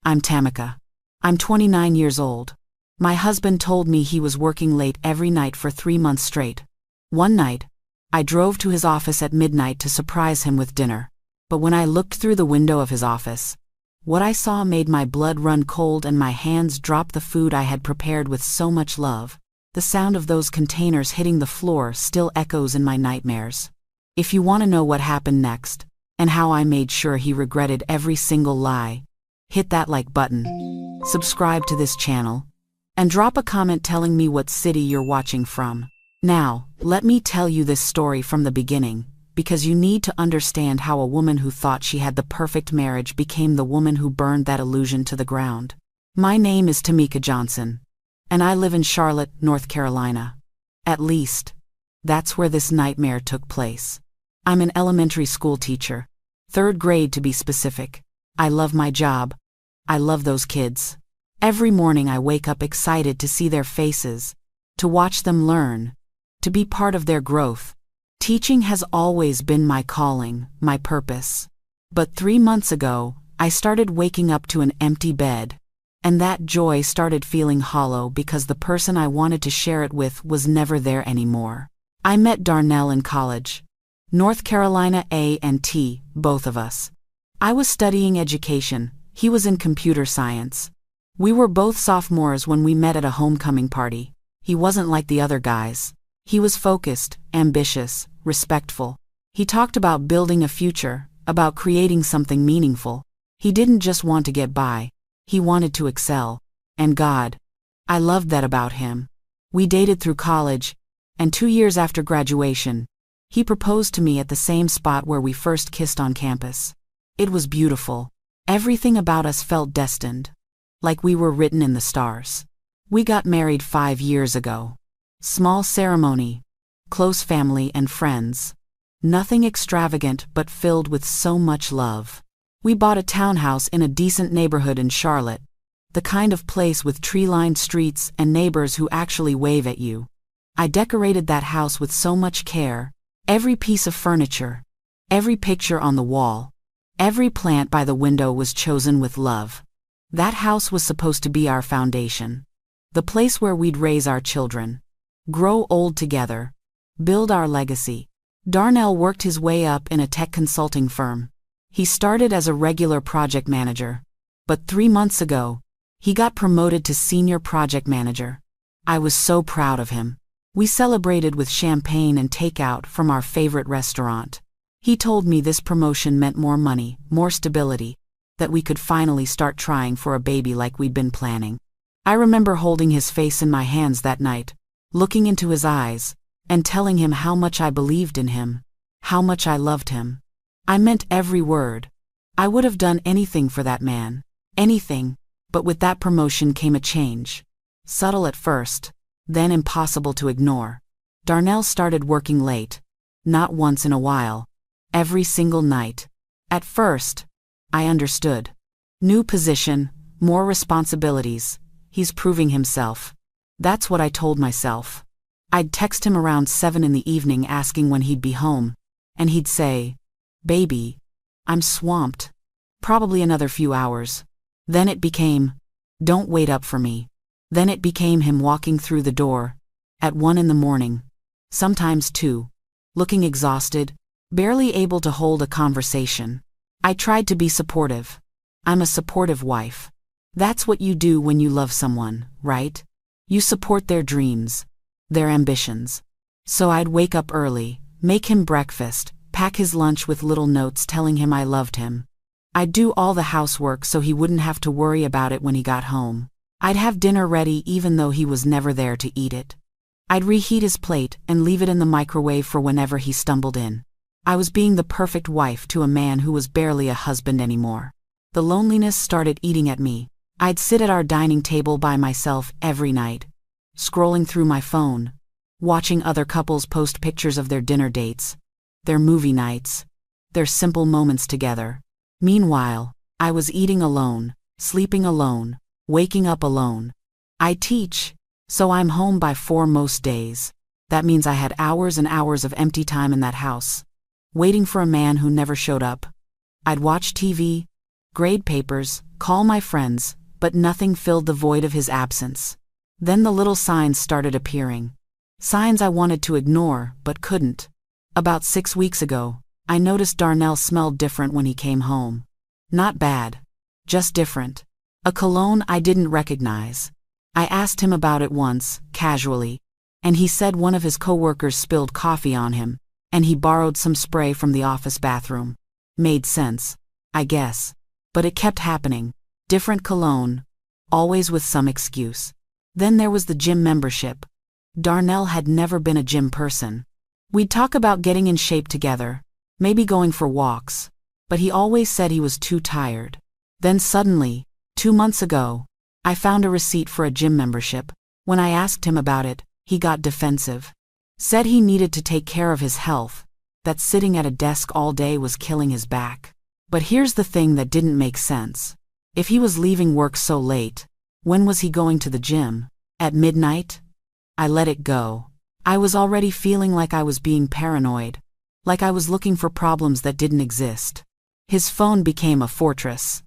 I'm Tamika. I'm 29 years old. My husband told me he was working late every night for 3 months straight. One night, I drove to his office at midnight to surprise him with dinner. But when I looked through the window of his office, what I saw made my blood run cold and my hands drop the food I had prepared with so much love. The sound of those containers hitting the floor still echoes in my nightmares. If you want to know what happened next, and how I made sure he regretted every single lie, hit that like button, subscribe to this channel, and drop a comment telling me what city you're watching from. Now, let me tell you this story from the beginning, because you need to understand how a woman who thought she had the perfect marriage became the woman who burned that illusion to the ground. My name is Tamika Johnson, and I live in Charlotte, North Carolina. At least, that's where this nightmare took place. I'm an elementary school teacher, 3rd grade to be specific. I love my job. I love those kids. Every morning I wake up excited to see their faces, to watch them learn, to be part of their growth. Teaching has always been my calling, my purpose. But 3 months ago, I started waking up to an empty bed. And that joy started feeling hollow because the person I wanted to share it with was never there anymore. I met Darnell in college. North Carolina A&T, both of us. I was studying education, he was in computer science. We were both sophomores when we met at a homecoming party. He wasn't like the other guys. He was focused, ambitious, respectful. He talked about building a future, about creating something meaningful. He didn't just want to get by. He wanted to excel. And God, I loved that about him. We dated through college, and 2 years after graduation, he proposed to me at the same spot where we first kissed on campus. It was beautiful. Everything about us felt destined, like we were written in the stars. We got married 5 years ago. Small ceremony, close family and friends. Nothing extravagant but filled with so much love. We bought a townhouse in a decent neighborhood in Charlotte, the kind of place with tree-lined streets and neighbors who actually wave at you. I decorated that house with so much care, every piece of furniture, every picture on the wall, every plant by the window was chosen with love. That house was supposed to be our foundation, the place where we'd raise our children, grow old together, build our legacy. Darnell worked his way up in a tech consulting firm. He started as a regular project manager, but 3 months ago, he got promoted to senior project manager. I was so proud of him. We celebrated with champagne and takeout from our favorite restaurant. He told me this promotion meant more money, more stability, that we could finally start trying for a baby like we'd been planning. I remember holding his face in my hands that night, looking into his eyes, and telling him how much I believed in him, how much I loved him. I meant every word. I would have done anything for that man, anything, but with that promotion came a change. Subtle at first, then impossible to ignore. Darnell started working late, not once in a while, every single night. At first, I understood. New position, more responsibilities, he's proving himself. That's what I told myself. I'd text him around 7 in the evening asking when he'd be home, and he'd say, "Baby, I'm swamped. Probably another few hours." Then it became, "Don't wait up for me." Then it became him walking through the door, at 1 in the morning, sometimes 2, looking exhausted, barely able to hold a conversation. I tried to be supportive. I'm a supportive wife. That's what you do when you love someone, right? You support their dreams, their ambitions. So I'd wake up early, make him breakfast, pack his lunch with little notes telling him I loved him. I'd do all the housework so he wouldn't have to worry about it when he got home. I'd have dinner ready even though he was never there to eat it. I'd reheat his plate and leave it in the microwave for whenever he stumbled in. I was being the perfect wife to a man who was barely a husband anymore. The loneliness started eating at me. I'd sit at our dining table by myself every night, scrolling through my phone, watching other couples post pictures of their dinner dates, their movie nights, their simple moments together. Meanwhile, I was eating alone, sleeping alone, waking up alone. I teach, so I'm home by 4 most days. That means I had hours and hours of empty time in that house, waiting for a man who never showed up. I'd watch TV, grade papers, call my friends, but nothing filled the void of his absence. Then the little signs started appearing. Signs I wanted to ignore, but couldn't. About 6 weeks ago, I noticed Darnell smelled different when he came home. Not bad. Just different. A cologne I didn't recognize. I asked him about it once, casually, and he said one of his coworkers spilled coffee on him, and he borrowed some spray from the office bathroom. Made sense, I guess. But it kept happening. Different cologne. Always with some excuse. Then there was the gym membership. Darnell had never been a gym person. We'd talk about getting in shape together, maybe going for walks, but he always said he was too tired. Then suddenly, 2 months ago, I found a receipt for a gym membership. When I asked him about it, he got defensive. Said he needed to take care of his health, that sitting at a desk all day was killing his back. But here's the thing that didn't make sense. If he was leaving work so late, when was he going to the gym? At midnight? I let it go. I was already feeling like I was being paranoid, like I was looking for problems that didn't exist. His phone became a fortress.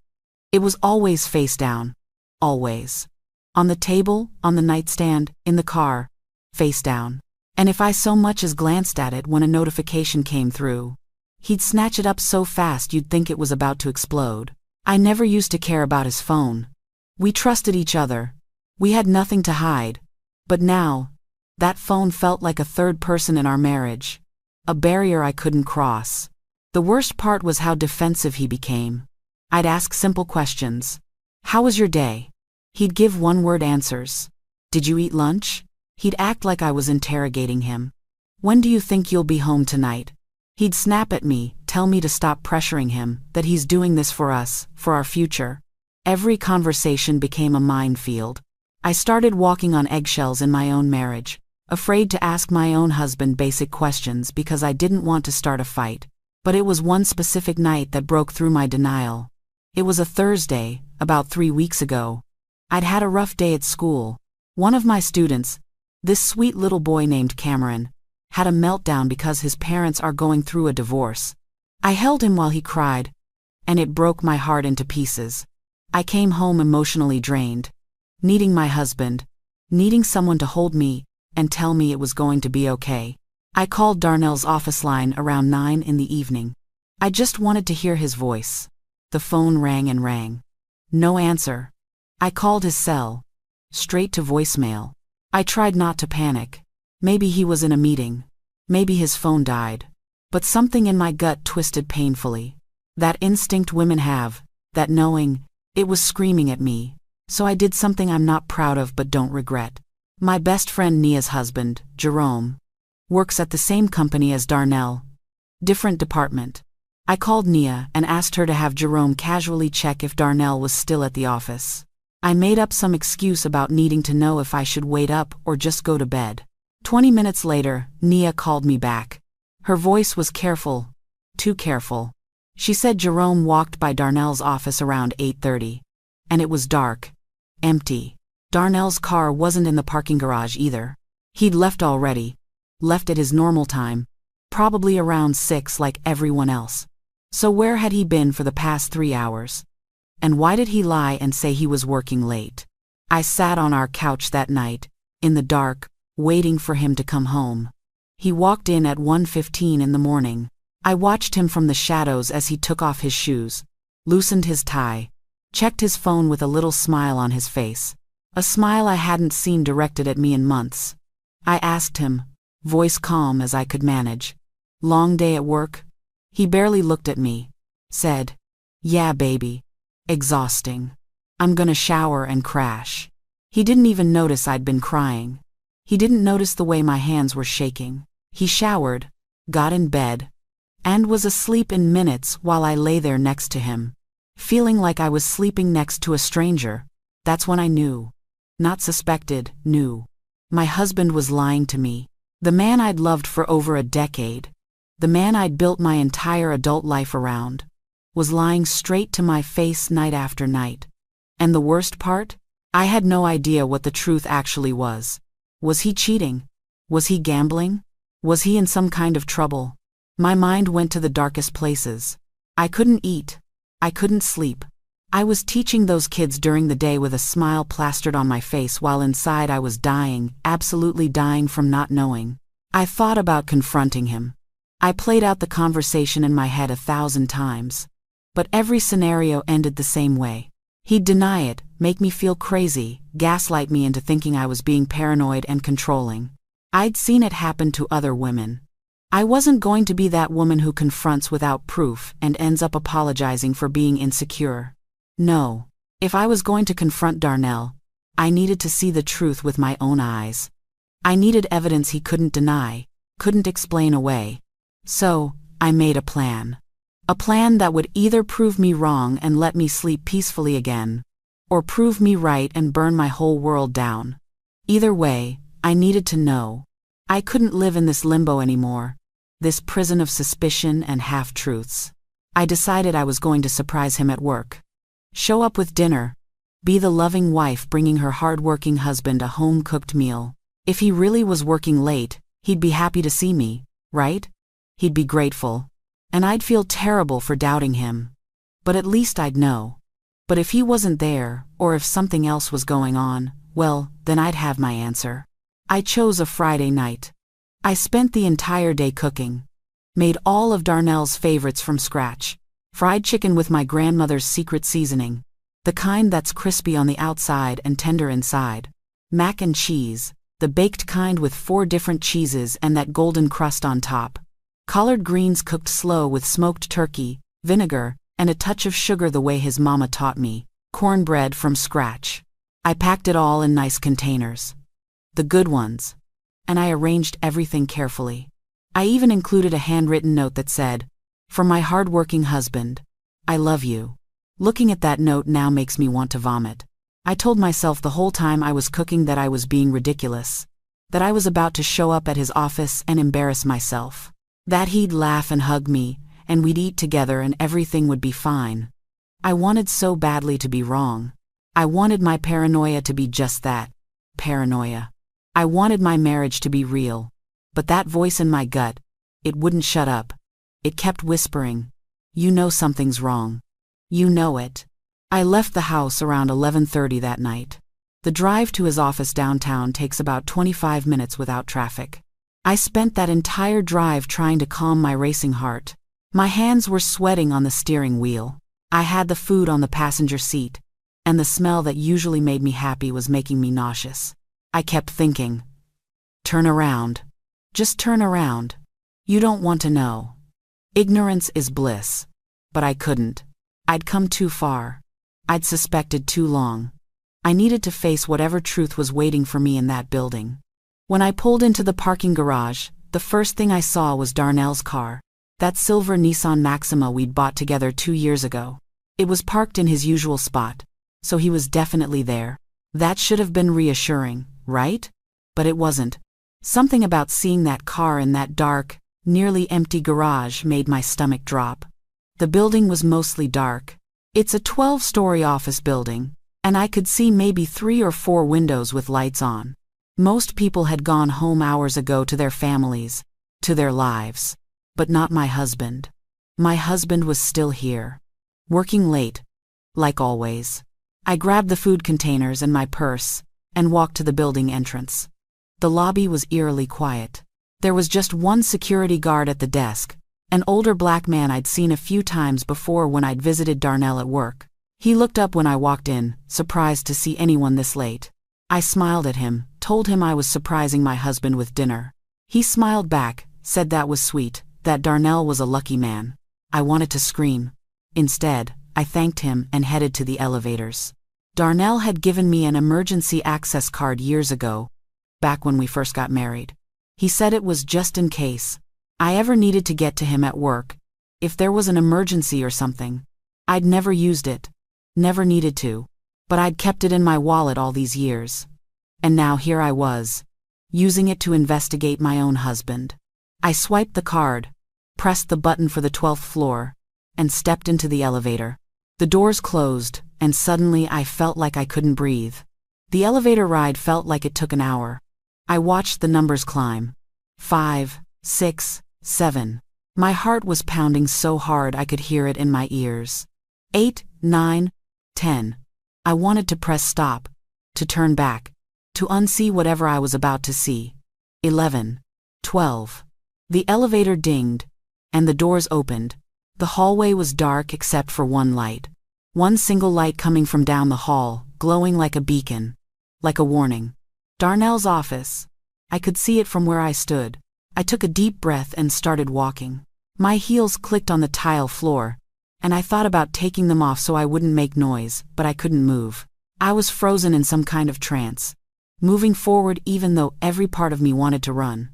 It was always face down. Always. On the table, on the nightstand, in the car. Face down. And if I so much as glanced at it when a notification came through, he'd snatch it up so fast you'd think it was about to explode. I never used to care about his phone. We trusted each other. We had nothing to hide. But now, that phone felt like a third person in our marriage. A barrier I couldn't cross. The worst part was how defensive he became. I'd ask simple questions. How was your day? He'd give one-word answers. Did you eat lunch? He'd act like I was interrogating him. When do you think you'll be home tonight? He'd snap at me, tell me to stop pressuring him, that he's doing this for us, for our future. Every conversation became a minefield. I started walking on eggshells in my own marriage, afraid to ask my own husband basic questions because I didn't want to start a fight. But it was one specific night that broke through my denial. It was a Thursday, about 3 weeks ago. I'd had a rough day at school. One of my students, this sweet little boy named Cameron, had a meltdown because his parents are going through a divorce. I held him while he cried, and it broke my heart into pieces. I came home emotionally drained, needing my husband, needing someone to hold me and tell me it was going to be okay. I called Darnell's office line around 9 in the evening. I just wanted to hear his voice. The phone rang and rang. No answer. I called his cell. Straight to voicemail. I tried not to panic. Maybe he was in a meeting. Maybe his phone died. But something in my gut twisted painfully. That instinct women have, that knowing, it was screaming at me. So I did something I'm not proud of but don't regret. My best friend Nia's husband, Jerome, works at the same company as Darnell. Different department. I called Nia and asked her to have Jerome casually check if Darnell was still at the office. I made up some excuse about needing to know if I should wait up or just go to bed. 20 minutes later, Nia called me back. Her voice was careful. Too careful. She said Jerome walked by Darnell's office around 8:30. And it was dark. Empty. Darnell's car wasn't in the parking garage either. He'd left already. Left at his normal time. Probably around 6 like everyone else. So where had he been for the past 3 hours? And why did he lie and say he was working late? I sat on our couch that night, in the dark, waiting for him to come home. He walked in at 1:15 in the morning. I watched him from the shadows as he took off his shoes, loosened his tie, checked his phone with a little smile on his face. A smile I hadn't seen directed at me in months. I asked him, voice calm as I could manage. Long day at work? He barely looked at me. Said, yeah baby. Exhausting. I'm gonna shower and crash. He didn't even notice I'd been crying. He didn't notice the way my hands were shaking. He showered, got in bed, and was asleep in minutes while I lay there next to him. Feeling like I was sleeping next to a stranger. That's when I knew. Not suspected, knew. My husband was lying to me. The man I'd loved for over a decade, the man I'd built my entire adult life around, was lying straight to my face night after night. And the worst part? I had no idea what the truth actually was. Was he cheating? Was he gambling? Was he in some kind of trouble? My mind went to the darkest places. I couldn't eat. I couldn't sleep. I was teaching those kids during the day with a smile plastered on my face while inside I was dying, absolutely dying from not knowing. I thought about confronting him. I played out the conversation in my head 1,000 times. But every scenario ended the same way. He'd deny it, make me feel crazy, gaslight me into thinking I was being paranoid and controlling. I'd seen it happen to other women. I wasn't going to be that woman who confronts without proof and ends up apologizing for being insecure. No. If I was going to confront Darnell, I needed to see the truth with my own eyes. I needed evidence he couldn't deny, couldn't explain away. So, I made a plan. A plan that would either prove me wrong and let me sleep peacefully again, or prove me right and burn my whole world down. Either way, I needed to know. I couldn't live in this limbo anymore, this prison of suspicion and half-truths. I decided I was going to surprise him at work. Show up with dinner. Be the loving wife bringing her hard-working husband a home-cooked meal. If he really was working late, he'd be happy to see me, right? He'd be grateful. And I'd feel terrible for doubting him. But at least I'd know. But if he wasn't there, or if something else was going on, well, then I'd have my answer. I chose a Friday night. I spent the entire day cooking. Made all of Darnell's favorites from scratch. Fried chicken with my grandmother's secret seasoning. The kind that's crispy on the outside and tender inside. Mac and cheese, the baked kind with 4 different cheeses and that golden crust on top. Collard greens cooked slow with smoked turkey, vinegar, and a touch of sugar the way his mama taught me. Cornbread from scratch. I packed it all in nice containers. The good ones. And I arranged everything carefully. I even included a handwritten note that said, "For my hard-working husband, I love you." Looking at that note now makes me want to vomit. I told myself the whole time I was cooking that I was being ridiculous. That I was about to show up at his office and embarrass myself. That he'd laugh and hug me, and we'd eat together and everything would be fine. I wanted so badly to be wrong. I wanted my paranoia to be just that. Paranoia. I wanted my marriage to be real. But that voice in my gut, it wouldn't shut up. It kept whispering, "You know something's wrong. You know it." I left the house around 11:30 that night. The drive to his office downtown takes about 25 minutes without traffic. I spent that entire drive trying to calm my racing heart. My hands were sweating on the steering wheel. I had the food on the passenger seat, and the smell that usually made me happy was making me nauseous. I kept thinking, turn around. Just turn around. You don't want to know. Ignorance is bliss. But I couldn't. I'd come too far. I'd suspected too long. I needed to face whatever truth was waiting for me in that building. When I pulled into the parking garage, the first thing I saw was Darnell's car. That silver Nissan Maxima we'd bought together 2 years ago. It was parked in his usual spot, so he was definitely there. That should have been reassuring, right? But it wasn't. Something about seeing that car in that dark, nearly empty garage made my stomach drop. The building was mostly dark. It's a 12-story office building, and I could see maybe 3 or 4 windows with lights on. Most people had gone home hours ago to their families, to their lives. But not my husband. My husband was still here. Working late. Like always. I grabbed the food containers and my purse, and walked to the building entrance. The lobby was eerily quiet. There was just one security guard at the desk, an older black man I'd seen a few times before when I'd visited Darnell at work. He looked up when I walked in, surprised to see anyone this late. I smiled at him, told him I was surprising my husband with dinner. He smiled back, said that was sweet, that Darnell was a lucky man. I wanted to scream. Instead, I thanked him and headed to the elevators. Darnell had given me an emergency access card years ago, back when we first got married. He said it was just in case I ever needed to get to him at work, if there was an emergency or something. I'd never used it. Never needed to. But I'd kept it in my wallet all these years. And now here I was, using it to investigate my own husband. I swiped the card, pressed the button for the 12th floor, and stepped into the elevator. The doors closed, and suddenly I felt like I couldn't breathe. The elevator ride felt like it took an hour. I watched the numbers climb. 5, 6, 7. My heart was pounding so hard I could hear it in my ears. 8, 9. 10. I wanted to press stop, to turn back, to unsee whatever I was about to see. 11. 12. The elevator dinged, and the doors opened. The hallway was dark except for one light. One single light coming from down the hall, glowing like a beacon. Like a warning. Darnell's office. I could see it from where I stood. I took a deep breath and started walking. My heels clicked on the tile floor, and I thought about taking them off so I wouldn't make noise, but I couldn't move. I was frozen in some kind of trance, moving forward even though every part of me wanted to run.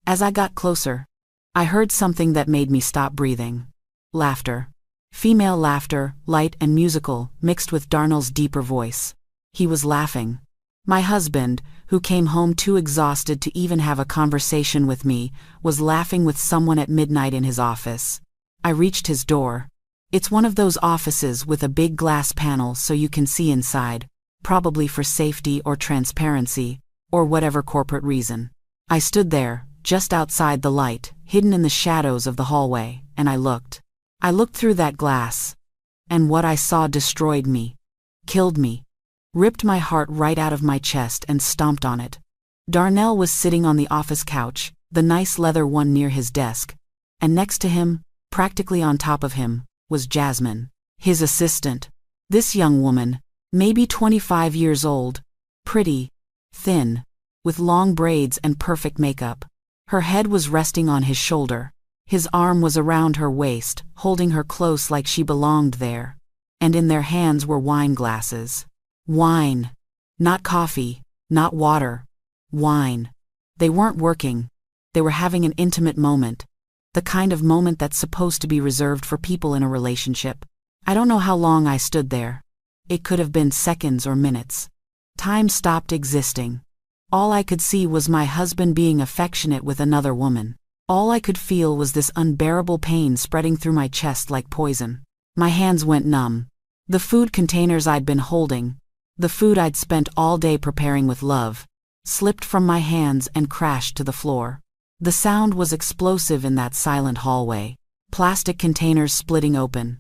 As I got closer, I heard something that made me stop breathing. Laughter. Female laughter, light and musical, mixed with Darnell's deeper voice. He was laughing. My husband, who came home too exhausted to even have a conversation with me, was laughing with someone at midnight in his office. I reached his door. It's one of those offices with a big glass panel so you can see inside, probably for safety or transparency, or whatever corporate reason. I stood there, just outside the light, hidden in the shadows of the hallway, and I looked. I looked through that glass, and what I saw destroyed me, killed me, ripped my heart right out of my chest and stomped on it. Darnell was sitting on the office couch, the nice leather one near his desk, and next to him, practically on top of him, was Jasmine, his assistant. This young woman, maybe 25 years old, pretty, thin, with long braids and perfect makeup. Her head was resting on his shoulder. His arm was around her waist, holding her close like she belonged there. And in their hands were wine glasses. Wine. Not coffee, not water. Wine. They weren't working. They were having an intimate moment. The kind of moment that's supposed to be reserved for people in a relationship. I don't know how long I stood there. It could have been seconds or minutes. Time stopped existing. All I could see was my husband being affectionate with another woman. All I could feel was this unbearable pain spreading through my chest like poison. My hands went numb. The food containers I'd been holding, the food I'd spent all day preparing with love, slipped from my hands and crashed to the floor. The sound was explosive in that silent hallway. Plastic containers splitting open.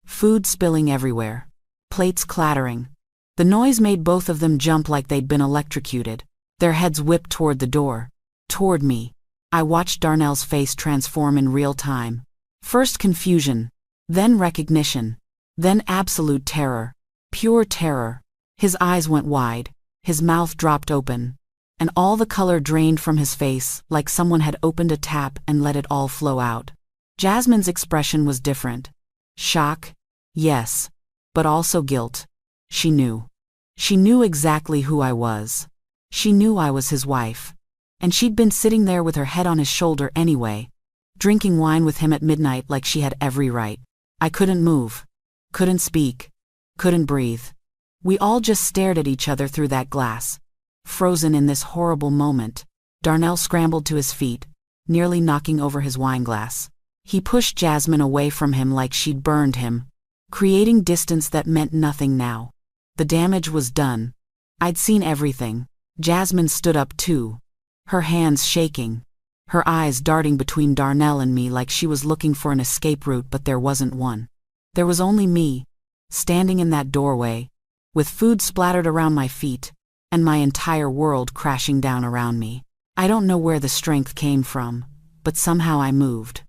Food spilling everywhere. Plates clattering. The noise made both of them jump like they'd been electrocuted. Their heads whipped toward the door. Toward me. I watched Darnell's face transform in real time. First confusion. Then recognition. Then absolute terror. Pure terror. His eyes went wide. His mouth dropped open. And all the color drained from his face, like someone had opened a tap and let it all flow out. Jasmine's expression was different. Shock? Yes. But also guilt. She knew. She knew exactly who I was. She knew I was his wife. And she'd been sitting there with her head on his shoulder anyway, drinking wine with him at midnight like she had every right. I couldn't move. Couldn't speak. Couldn't breathe. We all just stared at each other through that glass. Frozen in this horrible moment. Darnell scrambled to his feet, nearly knocking over his wine glass. He pushed Jasmine away from him like she'd burned him, creating distance that meant nothing now. The damage was done. I'd seen everything. Jasmine stood up too, her hands shaking, her eyes darting between Darnell and me like she was looking for an escape route, but there wasn't one. There was only me, standing in that doorway, with food splattered around my feet, and my entire world crashing down around me. I don't know where the strength came from, but somehow I moved.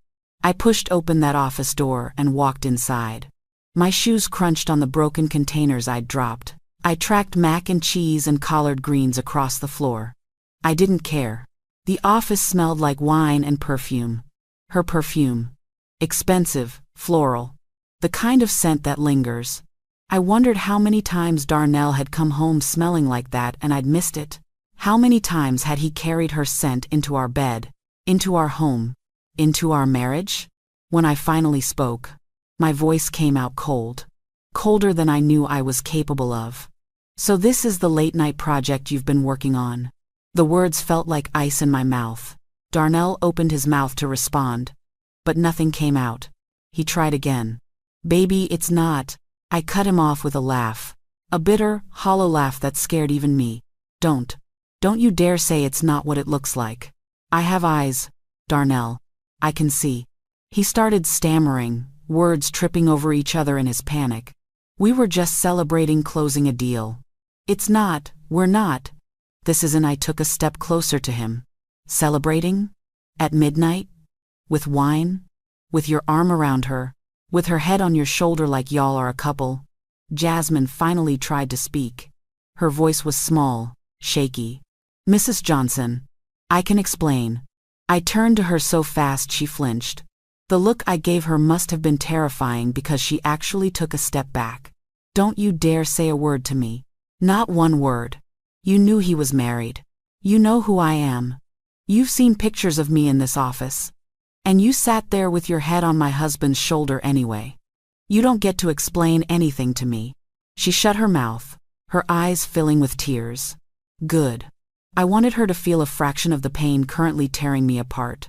I pushed open that office door and walked inside. My shoes crunched on the broken containers I'd dropped. I tracked mac and cheese and collard greens across the floor. I didn't care. The office smelled like wine and perfume. Her perfume. Expensive, floral. The kind of scent that lingers. I wondered how many times Darnell had come home smelling like that and I'd missed it. How many times had he carried her scent into our bed, into our home, into our marriage? When I finally spoke, my voice came out cold. Colder than I knew I was capable of. So this is the late-night project you've been working on. The words felt like ice in my mouth. Darnell opened his mouth to respond, but nothing came out. He tried again. Baby, it's not. I cut him off with a laugh. A bitter, hollow laugh that scared even me. Don't you dare say it's not what it looks like. I have eyes, Darnell. I can see. He started stammering, words tripping over each other in his panic. We were just celebrating closing a deal. It's not, we're not. This isn't. I took a step closer to him. Celebrating? At midnight? With wine? With your arm around her? With her head on your shoulder like y'all are a couple? Jasmine finally tried to speak. Her voice was small, shaky. Mrs. Johnson. I can explain. I turned to her so fast she flinched. The look I gave her must have been terrifying because she actually took a step back. Don't you dare say a word to me. Not one word. You knew he was married. You know who I am. You've seen pictures of me in this office. And you sat there with your head on my husband's shoulder anyway. You don't get to explain anything to me. She shut her mouth, her eyes filling with tears. Good. I wanted her to feel a fraction of the pain currently tearing me apart.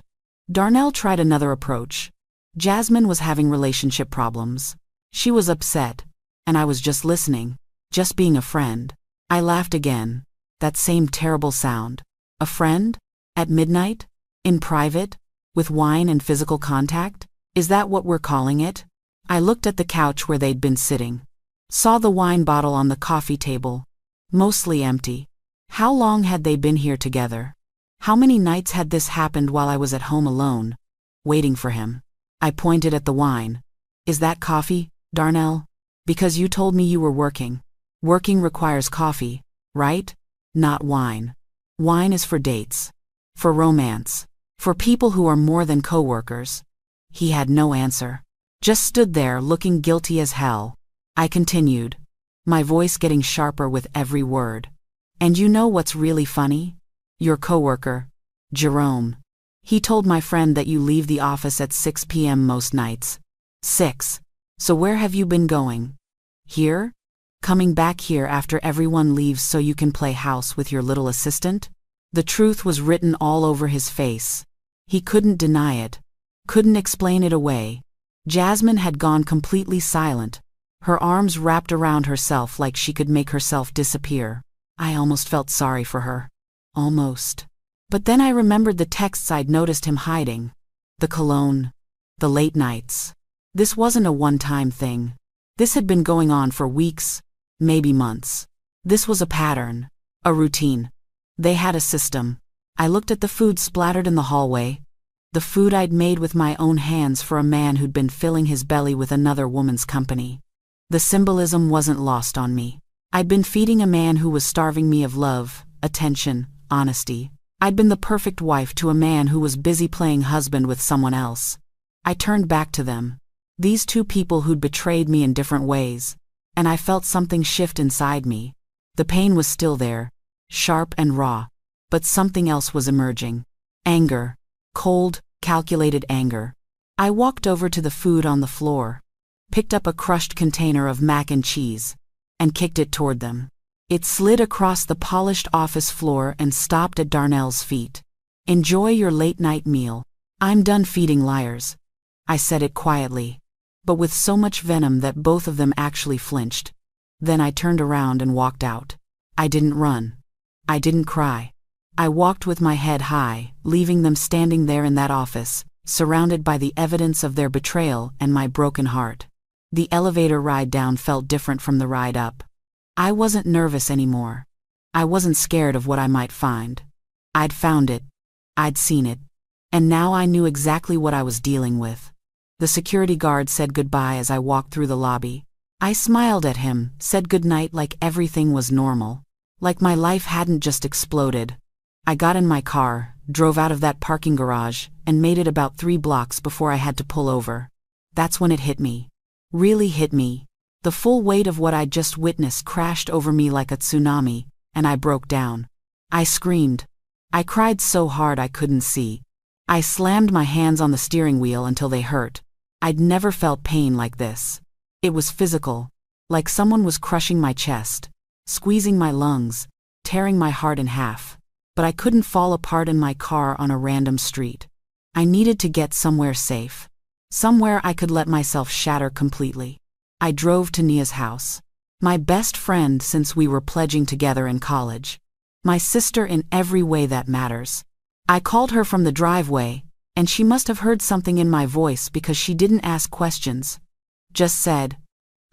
Darnell tried another approach. Jasmine was having relationship problems. She was upset, and I was just listening, just being a friend. I laughed again. That same terrible sound. A friend? At midnight? In private? With wine and physical contact? Is that what we're calling it? I looked at the couch where they'd been sitting. Saw the wine bottle on the coffee table. Mostly empty. How long had they been here together? How many nights had this happened while I was at home alone, waiting for him? I pointed at the wine. Is that coffee, Darnell? Because you told me you were working. Working requires coffee, right? Not wine. Wine is for dates. For romance. For people who are more than co-workers. He had no answer. Just stood there looking guilty as hell. I continued, my voice getting sharper with every word. And you know what's really funny? Your coworker, Jerome. He told my friend that you leave the office at 6 p.m. most nights. 6. So where have you been going? Here? Coming back here after everyone leaves so you can play house with your little assistant? The truth was written all over his face. He couldn't deny it. Couldn't explain it away. Jasmine had gone completely silent. Her arms wrapped around herself like she could make herself disappear. I almost felt sorry for her. Almost. But then I remembered the texts I'd noticed him hiding. The cologne. The late nights. This wasn't a one-time thing. This had been going on for weeks, maybe months. This was a pattern. A routine. They had a system. I looked at the food splattered in the hallway. The food I'd made with my own hands for a man who'd been filling his belly with another woman's company. The symbolism wasn't lost on me. I'd been feeding a man who was starving me of love, attention, honesty. I'd been the perfect wife to a man who was busy playing husband with someone else. I turned back to them. These two people who'd betrayed me in different ways. And I felt something shift inside me. The pain was still there, sharp and raw. But something else was emerging. Anger. Cold, calculated anger. I walked over to the food on the floor, picked up a crushed container of mac and cheese, and kicked it toward them. It slid across the polished office floor and stopped at Darnell's feet. Enjoy your late-night meal. I'm done feeding liars. I said it quietly, but with so much venom that both of them actually flinched. Then I turned around and walked out. I didn't run. I didn't cry. I walked with my head high, leaving them standing there in that office, surrounded by the evidence of their betrayal and my broken heart. The elevator ride down felt different from the ride up. I wasn't nervous anymore. I wasn't scared of what I might find. I'd found it. I'd seen it. And now I knew exactly what I was dealing with. The security guard said goodbye as I walked through the lobby. I smiled at him, said goodnight like everything was normal. Like my life hadn't just exploded. I got in my car, drove out of that parking garage, and made it about 3 blocks before I had to pull over. That's when it hit me. Really hit me. The full weight of what I'd just witnessed crashed over me like a tsunami, and I broke down. I screamed. I cried so hard I couldn't see. I slammed my hands on the steering wheel until they hurt. I'd never felt pain like this. It was physical, like someone was crushing my chest, squeezing my lungs, tearing my heart in half. But I couldn't fall apart in my car on a random street. I needed to get somewhere safe. Somewhere I could let myself shatter completely. I drove to Nia's house. My best friend since we were pledging together in college. My sister in every way that matters. I called her from the driveway, and she must have heard something in my voice because she didn't ask questions. Just said,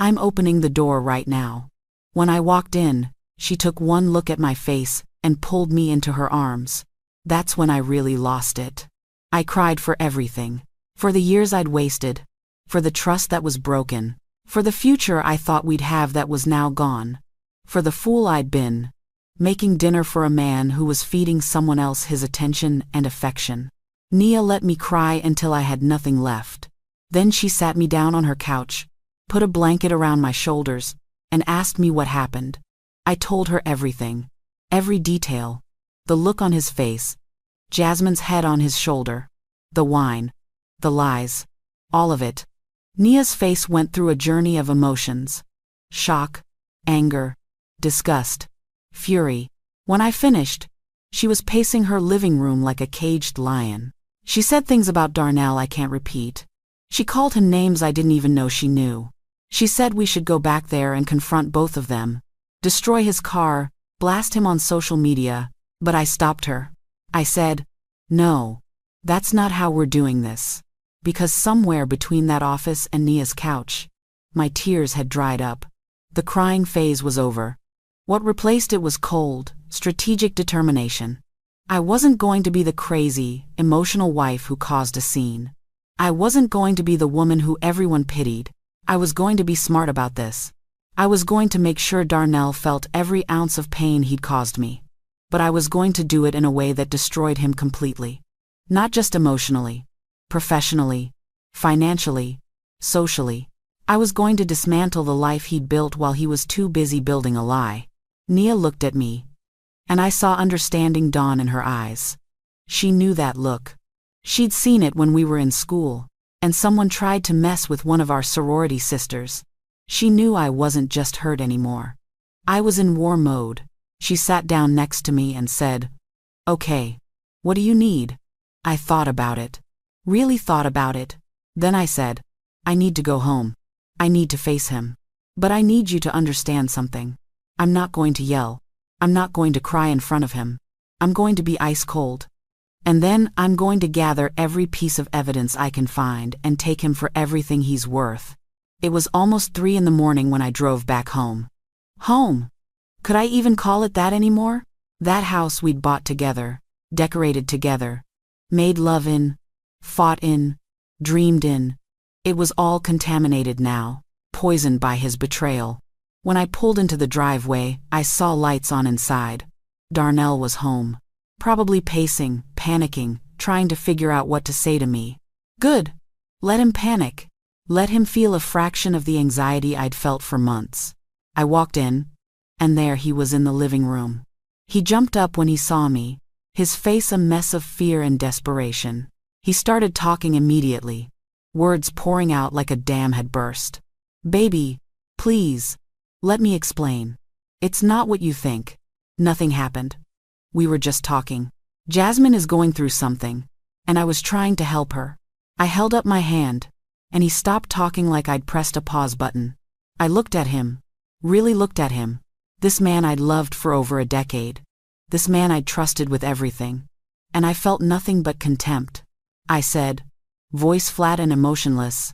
I'm opening the door right now. When I walked in, she took one look at my face and pulled me into her arms. That's when I really lost it. I cried for everything. For the years I'd wasted. For the trust that was broken. For the future I thought we'd have that was now gone. For the fool I'd been. Making dinner for a man who was feeding someone else his attention and affection. Nia let me cry until I had nothing left. Then she sat me down on her couch, put a blanket around my shoulders, and asked me what happened. I told her everything. Every detail. The look on his face. Jasmine's head on his shoulder. The wine. The lies. All of it. Nia's face went through a journey of emotions. Shock. Anger. Disgust. Fury. When I finished, she was pacing her living room like a caged lion. She said things about Darnell I can't repeat. She called him names I didn't even know she knew. She said we should go back there and confront both of them. Destroy his car, blast him on social media, but I stopped her. I said, no, that's not how we're doing this. Because somewhere between that office and Nia's couch, my tears had dried up. The crying phase was over. What replaced it was cold, strategic determination. I wasn't going to be the crazy, emotional wife who caused a scene. I wasn't going to be the woman who everyone pitied. I was going to be smart about this. I was going to make sure Darnell felt every ounce of pain he'd caused me. But I was going to do it in a way that destroyed him completely. Not just emotionally, professionally, financially, socially. I was going to dismantle the life he'd built while he was too busy building a lie. Nia looked at me, and I saw understanding dawn in her eyes. She knew that look. She'd seen it when we were in school, and someone tried to mess with one of our sorority sisters. She knew I wasn't just hurt anymore. I was in war mode. She sat down next to me and said, okay, what do you need? I thought about it. Really thought about it. Then I said, I need to go home. I need to face him. But I need you to understand something. I'm not going to yell. I'm not going to cry in front of him. I'm going to be ice cold. And then I'm going to gather every piece of evidence I can find and take him for everything he's worth. It was almost 3 in the morning when I drove back home. Home? Could I even call it that anymore? That house we'd bought together, decorated together, made love in, fought in, dreamed in. It was all contaminated now, poisoned by his betrayal. When I pulled into the driveway, I saw lights on inside. Darnell was home. Probably pacing, panicking, trying to figure out what to say to me. Good. Let him panic. Let him feel a fraction of the anxiety I'd felt for months. I walked in, and there he was in the living room. He jumped up when he saw me, his face a mess of fear and desperation. He started talking immediately, words pouring out like a dam had burst. Baby, please, let me explain. It's not what you think. Nothing happened. We were just talking. Jasmine is going through something, and I was trying to help her. I held up my hand, and he stopped talking like I'd pressed a pause button. I looked at him, really looked at him. This man I'd loved for over a decade. This man I'd trusted with everything. And I felt nothing but contempt. I said, voice flat and emotionless,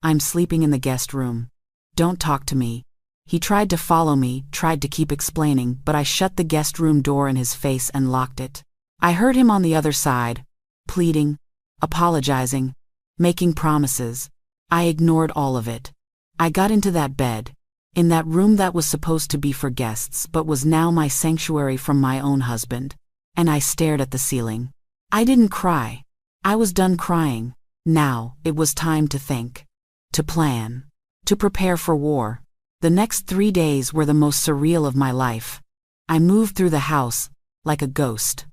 I'm sleeping in the guest room. Don't talk to me. He tried to follow me, tried to keep explaining, but I shut the guest room door in his face and locked it. I heard him on the other side, pleading, apologizing, making promises. I ignored all of it. I got into that bed, in that room that was supposed to be for guests but was now my sanctuary from my own husband, and I stared at the ceiling. I didn't cry. I was done crying. Now, it was time to think. To plan. To prepare for war. The next 3 days were the most surreal of my life. I moved through the house, like a ghost.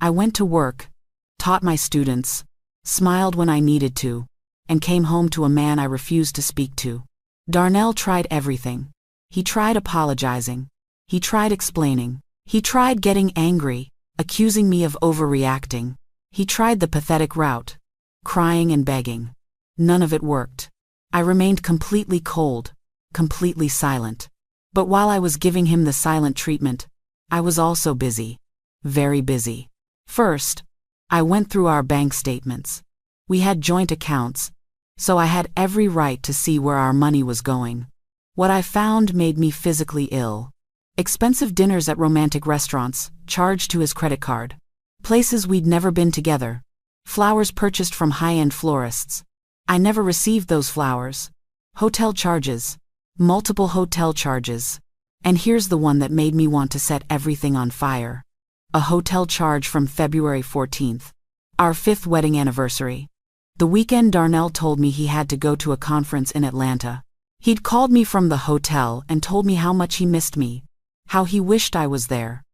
I went to work, taught my students, smiled when I needed to, and came home to a man I refused to speak to. Darnell tried everything. He tried apologizing. He tried explaining. He tried getting angry, accusing me of overreacting. He tried the pathetic route, crying and begging. None of it worked. I remained completely cold, completely silent. But while I was giving him the silent treatment, I was also busy. Very busy. First, I went through our bank statements. We had joint accounts, so I had every right to see where our money was going. What I found made me physically ill. Expensive dinners at romantic restaurants, charged to his credit card. Places we'd never been together. Flowers purchased from high-end florists. I never received those flowers. Hotel charges. Multiple hotel charges. And here's the one that made me want to set everything on fire. A hotel charge from February 14th. Our 5th wedding anniversary. The weekend Darnell told me he had to go to a conference in Atlanta. He'd called me from the hotel and told me how much he missed me. How he wished I was there.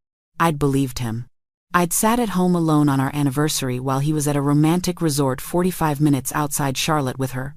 I'd believed him. I'd sat at home alone on our anniversary while he was at a romantic resort 45 minutes outside Charlotte with her.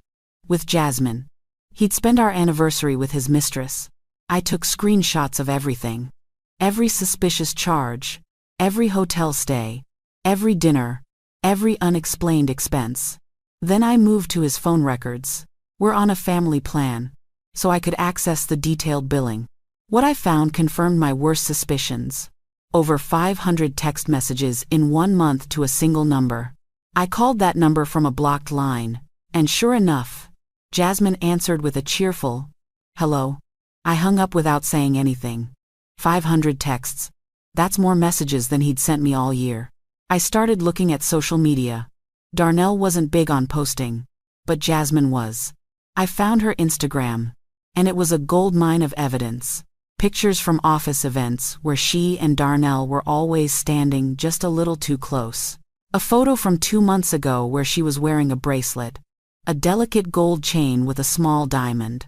With Jasmine. He'd spend our anniversary with his mistress. I took screenshots of everything. Every suspicious charge. Every hotel stay. Every dinner. Every unexplained expense. Then I moved to his phone records. We're on a family plan, so I could access the detailed billing. What I found confirmed my worst suspicions. Over 500 text messages in 1 month to a single number. I called that number from a blocked line, and sure enough, Jasmine answered with a cheerful, "Hello." I hung up without saying anything. 500 texts. That's more messages than he'd sent me all year. I started looking at social media. Darnell wasn't big on posting, but Jasmine was. I found her Instagram, and it was a goldmine of evidence. Pictures from office events where she and Darnell were always standing just a little too close. A photo from 2 months ago where she was wearing a bracelet. A delicate gold chain with a small diamond.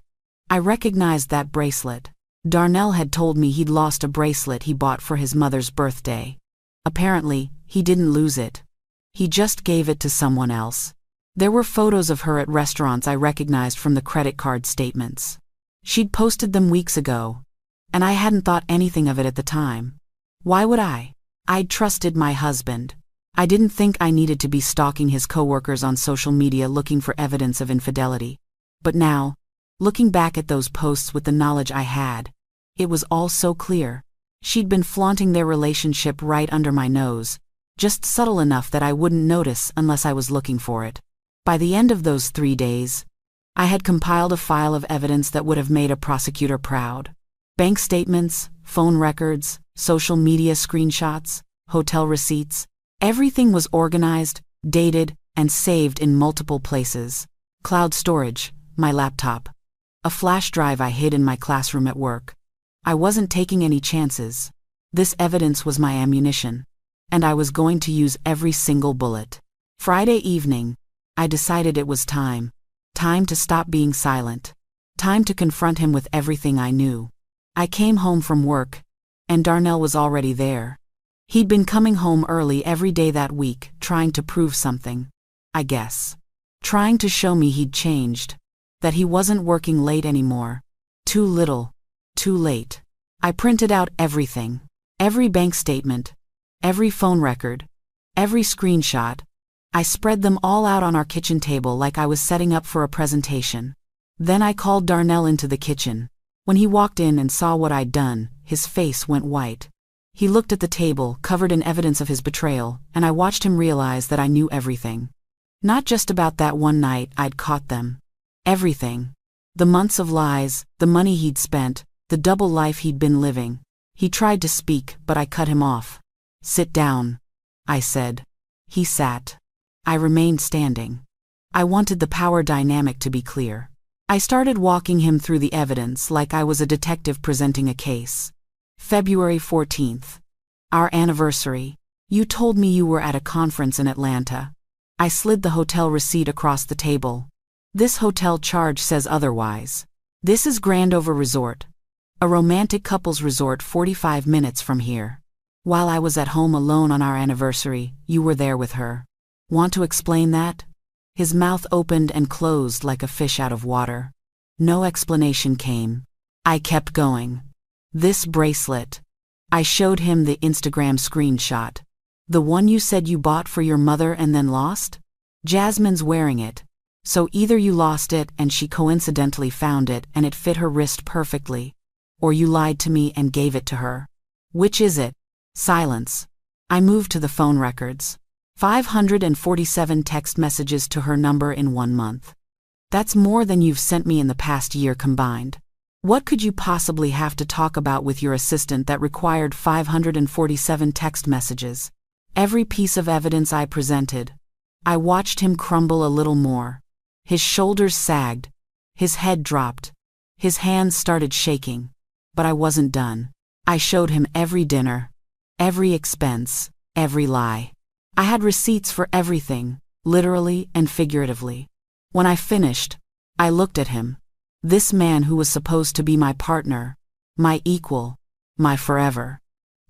I recognized that bracelet. Darnell had told me he'd lost a bracelet he bought for his mother's birthday. Apparently, he didn't lose it. He just gave it to someone else. There were photos of her at restaurants I recognized from the credit card statements. She'd posted them weeks ago, and I hadn't thought anything of it at the time. Why would I? I'd trusted my husband. I didn't think I needed to be stalking his coworkers on social media looking for evidence of infidelity. But now, looking back at those posts with the knowledge I had, it was all so clear. She'd been flaunting their relationship right under my nose, just subtle enough that I wouldn't notice unless I was looking for it. By the end of those 3 days, I had compiled a file of evidence that would have made a prosecutor proud. Bank statements, phone records, social media screenshots, hotel receipts. Everything was organized, dated, and saved in multiple places. Cloud storage, my laptop. A flash drive I hid in my classroom at work. I wasn't taking any chances. This evidence was my ammunition, and I was going to use every single bullet. Friday evening, I decided it was time. Time to stop being silent. Time to confront him with everything I knew. I came home from work, and Darnell was already there. He'd been coming home early every day that week, trying to prove something, I guess. Trying to show me he'd changed. That he wasn't working late anymore. Too little. Too late. I printed out everything. Every bank statement. Every phone record. Every screenshot. I spread them all out on our kitchen table like I was setting up for a presentation. Then I called Darnell into the kitchen. When he walked in and saw what I'd done, his face went white. He looked at the table, covered in evidence of his betrayal, and I watched him realize that I knew everything. Not just about that one night I'd caught them. Everything. The months of lies, the money he'd spent, the double life he'd been living. He tried to speak, but I cut him off. "Sit down," I said. He sat. I remained standing. I wanted the power dynamic to be clear. I started walking him through the evidence like I was a detective presenting a case. February 14th. Our anniversary. You told me you were at a conference in Atlanta. I slid the hotel receipt across the table. This hotel charge says otherwise. This is Grandover Resort. A romantic couples resort 45 minutes from here. While I was at home alone on our anniversary, you were there with her. Want to explain that? His mouth opened and closed like a fish out of water. No explanation came. I kept going. This bracelet. I showed him the Instagram screenshot. The one you said you bought for your mother and then lost? Jasmine's wearing it. So either you lost it and she coincidentally found it and it fit her wrist perfectly, or you lied to me and gave it to her. Which is it? Silence. I moved to the phone records. 547 text messages to her number in 1 month. That's more than you've sent me in the past year combined. What could you possibly have to talk about with your assistant that required 547 text messages? Every piece of evidence I presented. I watched him crumble a little more. His shoulders sagged. His head dropped. His hands started shaking. But I wasn't done. I showed him every dinner, every expense, every lie. I had receipts for everything, literally and figuratively. When I finished, I looked at him. This man who was supposed to be my partner, my equal, my forever.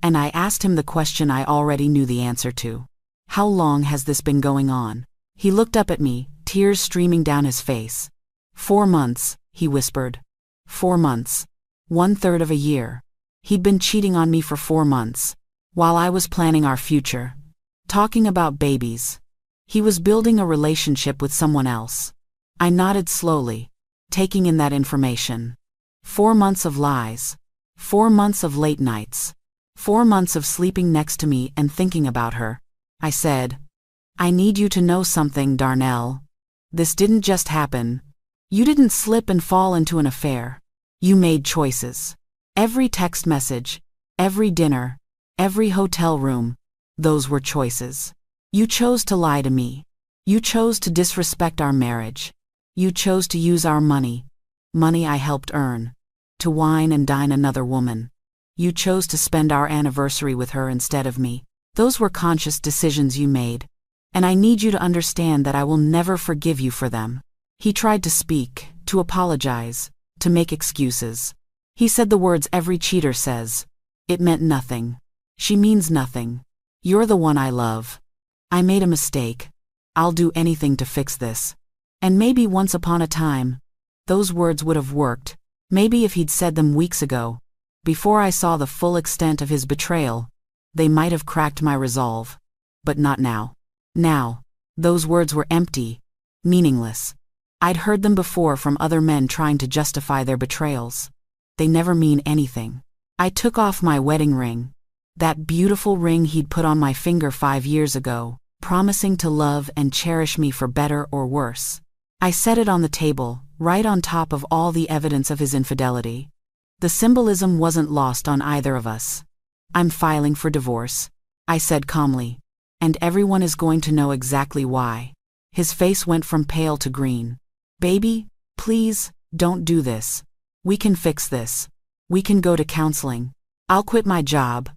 And I asked him the question I already knew the answer to. How long has this been going on? He looked up at me, tears streaming down his face. 4 months, he whispered. 4 months. 1/3 of a year. He'd been cheating on me for 4 months. While I was planning our future. Talking about babies. He was building a relationship with someone else. I nodded slowly, taking in that information. 4 months of lies. 4 months of late nights. 4 months of sleeping next to me and thinking about her. I said, I need you to know something, Darnell. This didn't just happen. You didn't slip and fall into an affair. You made choices. Every text message, every dinner, every hotel room, those were choices. You chose to lie to me. You chose to disrespect our marriage. You chose to use our money I helped earn, to wine and dine another woman. You chose to spend our anniversary with her instead of me. Those were conscious decisions you made. And I need you to understand that I will never forgive you for them. He tried to speak, to apologize, to make excuses. He said the words every cheater says. It meant nothing. She means nothing. You're the one I love. I made a mistake. I'll do anything to fix this. And maybe once upon a time, those words would have worked. Maybe if he'd said them weeks ago, before I saw the full extent of his betrayal, they might have cracked my resolve. But not now. Now, those words were empty, meaningless. I'd heard them before from other men trying to justify their betrayals. They never mean anything. I took off my wedding ring, that beautiful ring he'd put on my finger 5 years ago, promising to love and cherish me for better or worse. I set it on the table, right on top of all the evidence of his infidelity. The symbolism wasn't lost on either of us. I'm filing for divorce, I said calmly. And everyone is going to know exactly why. His face went from pale to green. Baby, please, don't do this. We can fix this. We can go to counseling. I'll quit my job.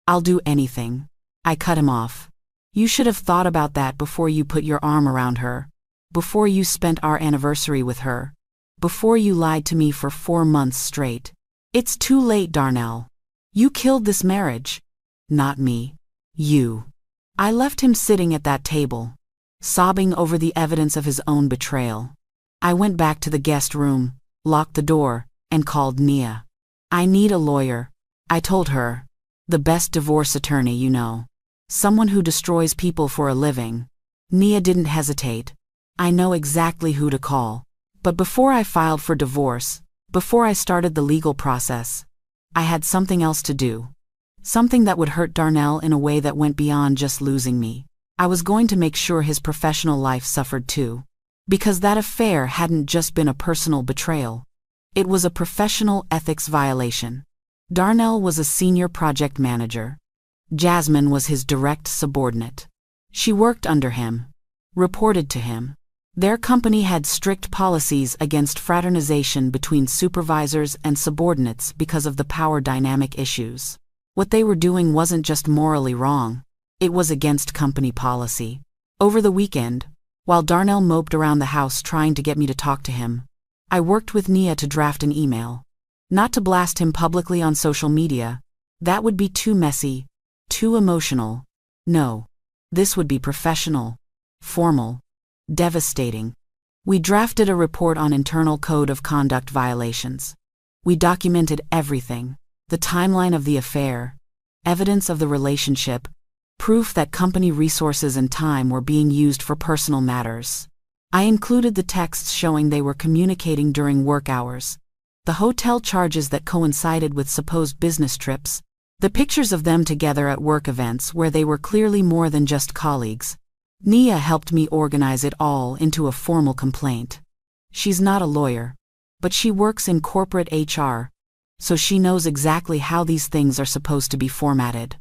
I'll do anything. I cut him off. You should have thought about that before you put your arm around her. Before you spent our anniversary with her. Before you lied to me for 4 months straight. It's too late, Darnell. You killed this marriage. Not me. You. I left him sitting at that table, sobbing over the evidence of his own betrayal. I went back to the guest room, locked the door, and called Nia. I need a lawyer, I told her. The best divorce attorney you know. Someone who destroys people for a living. Nia didn't hesitate. I know exactly who to call. But before I filed for divorce, before I started the legal process, I had something else to do. Something that would hurt Darnell in a way that went beyond just losing me. I was going to make sure his professional life suffered too. Because that affair hadn't just been a personal betrayal. It was a professional ethics violation. Darnell was a senior project manager. Jasmine was his direct subordinate. She worked under him, reported to him. Their company had strict policies against fraternization between supervisors and subordinates because of the power dynamic issues. What they were doing wasn't just morally wrong, it was against company policy. Over the weekend, while Darnell moped around the house trying to get me to talk to him, I worked with Nia to draft an email. Not to blast him publicly on social media. That would be too messy, too emotional. No. This would be professional, formal, devastating. We drafted a report on internal code of conduct violations. We documented everything. The timeline of the affair, evidence of the relationship, proof that company resources and time were being used for personal matters. I included the texts showing they were communicating during work hours, the hotel charges that coincided with supposed business trips, the pictures of them together at work events where they were clearly more than just colleagues. Nia helped me organize it all into a formal complaint. She's not a lawyer, But she works in corporate HR, so she knows exactly how these things are supposed to be formatted.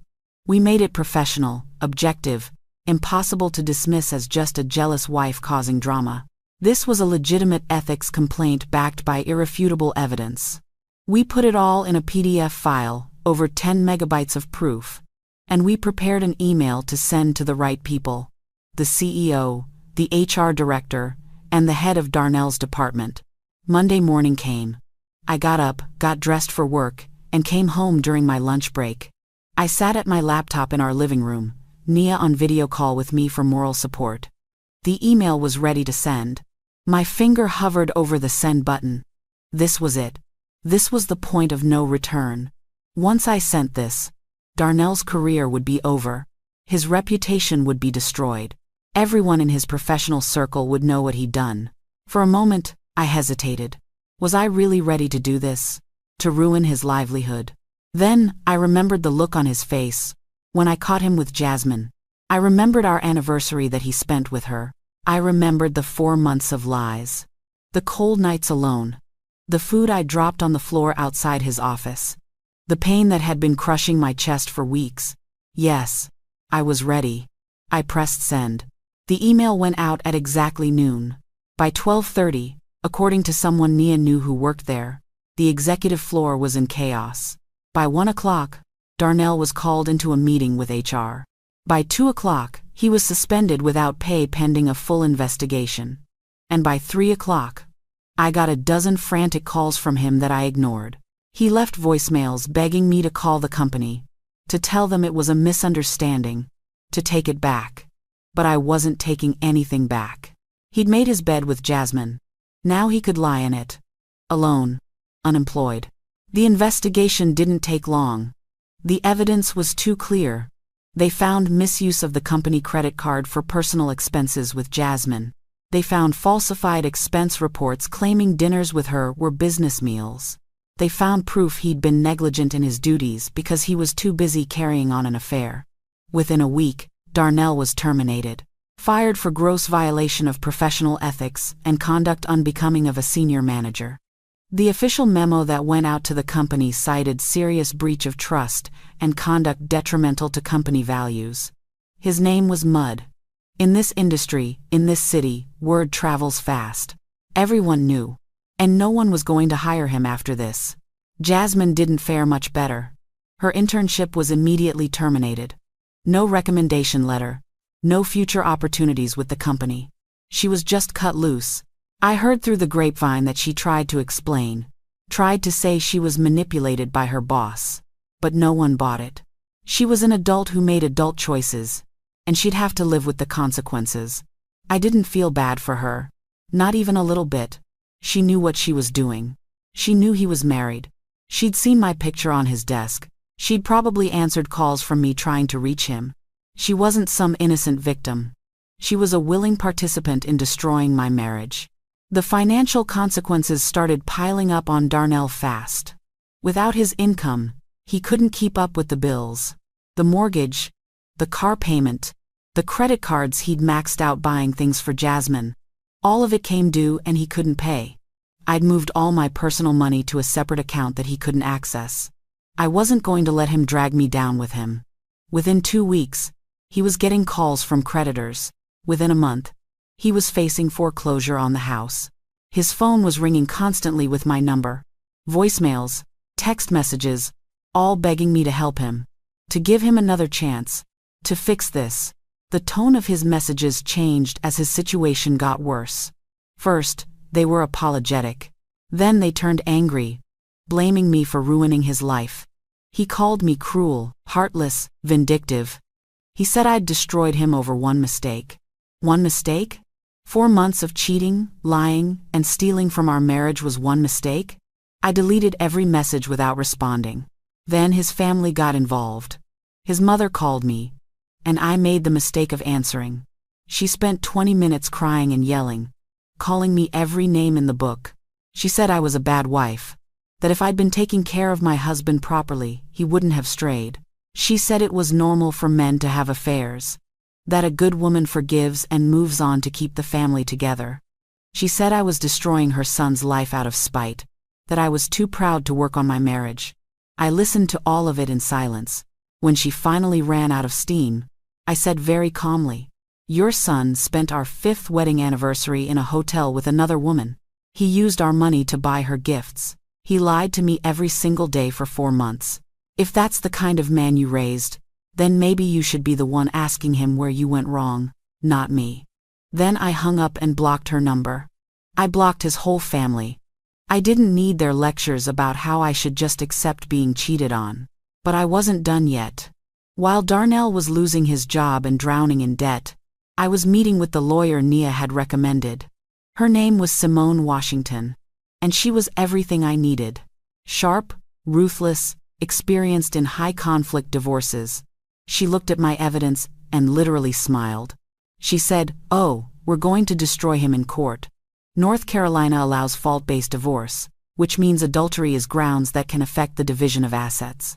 We made it professional, objective, impossible to dismiss as just a jealous wife causing drama. This was a legitimate ethics complaint backed by irrefutable evidence. We put it all in a PDF file, over 10 megabytes of proof, and we prepared an email to send to the right people: the CEO, the HR director, and the head of Darnell's department. Monday morning came. I got up, got dressed for work, and came home during my lunch break. I sat at my laptop in our living room, Nia on video call with me for moral support. The email was ready to send. My finger hovered over the send button. This was it. This was the point of no return. Once I sent this, Darnell's career would be over. His reputation would be destroyed. Everyone in his professional circle would know what he'd done. For a moment, I hesitated. Was I really ready to do this? To ruin his livelihood? Then, I remembered the look on his face when I caught him with Jasmine. I remembered our anniversary that he spent with her. I remembered the 4 months of lies. The cold nights alone. The food I dropped on the floor outside his office. The pain that had been crushing my chest for weeks. Yes, I was ready. I pressed send. The email went out at exactly noon. By 12:30, according to someone Nia knew who worked there, the executive floor was in chaos. By 1 o'clock, Darnell was called into a meeting with HR. By 2 o'clock, he was suspended without pay pending a full investigation. And by 3 o'clock, I got a dozen frantic calls from him that I ignored. He left voicemails begging me to call the company, to tell them it was a misunderstanding, to take it back. But I wasn't taking anything back. He'd made his bed with Jasmine. Now he could lie in it. Alone. Unemployed. The investigation didn't take long. The evidence was too clear. They found misuse of the company credit card for personal expenses with Jasmine. They found falsified expense reports claiming dinners with her were business meals. They found proof he'd been negligent in his duties because he was too busy carrying on an affair. Within a week, Darnell was terminated, fired for gross violation of professional ethics and conduct unbecoming of a senior manager. The official memo that went out to the company cited serious breach of trust and conduct detrimental to company values. His name was Mud. In this industry, in this city, word travels fast. Everyone knew. And no one was going to hire him after this. Jasmine didn't fare much better. Her internship was immediately terminated. No recommendation letter. No future opportunities with the company. She was just cut loose. I heard through the grapevine that she tried to explain, tried to say she was manipulated by her boss. But no one bought it. She was an adult who made adult choices, and she'd have to live with the consequences. I didn't feel bad for her. Not even a little bit. She knew what she was doing. She knew he was married. She'd seen my picture on his desk. She'd probably answered calls from me trying to reach him. She wasn't some innocent victim. She was a willing participant in destroying my marriage. The financial consequences started piling up on Darnell fast. Without his income, he couldn't keep up with the bills. The mortgage, the car payment, the credit cards he'd maxed out buying things for Jasmine. All of it came due and he couldn't pay. I'd moved all my personal money to a separate account that he couldn't access. I wasn't going to let him drag me down with him. Within 2 weeks, he was getting calls from creditors. Within a month, he was facing foreclosure on the house. His phone was ringing constantly with my number. Voicemails, text messages, all begging me to help him. To give him another chance. To fix this. The tone of his messages changed as his situation got worse. First, they were apologetic. Then they turned angry, blaming me for ruining his life. He called me cruel, heartless, vindictive. He said I'd destroyed him over one mistake. One mistake? 4 months of cheating, lying, and stealing from our marriage was one mistake? I deleted every message without responding. Then his family got involved. His mother called me, and I made the mistake of answering. She spent 20 minutes crying and yelling, calling me every name in the book. She said I was a bad wife, that if I'd been taking care of my husband properly, he wouldn't have strayed. She said it was normal for men to have affairs, that a good woman forgives and moves on to keep the family together. She said I was destroying her son's life out of spite, that I was too proud to work on my marriage. I listened to all of it in silence. When she finally ran out of steam, I said very calmly, "Your son spent our 5th wedding anniversary in a hotel with another woman. He used our money to buy her gifts. He lied to me every single day for 4 months. If that's the kind of man you raised, then maybe you should be the one asking him where you went wrong, not me." Then I hung up and blocked her number. I blocked his whole family. I didn't need their lectures about how I should just accept being cheated on. But I wasn't done yet. While Darnell was losing his job and drowning in debt, I was meeting with the lawyer Nia had recommended. Her name was Simone Washington, and she was everything I needed. Sharp, ruthless, experienced in high-conflict divorces. She looked at my evidence and literally smiled. She said, "Oh, we're going to destroy him in court. North Carolina allows fault-based divorce, which means adultery is grounds that can affect the division of assets."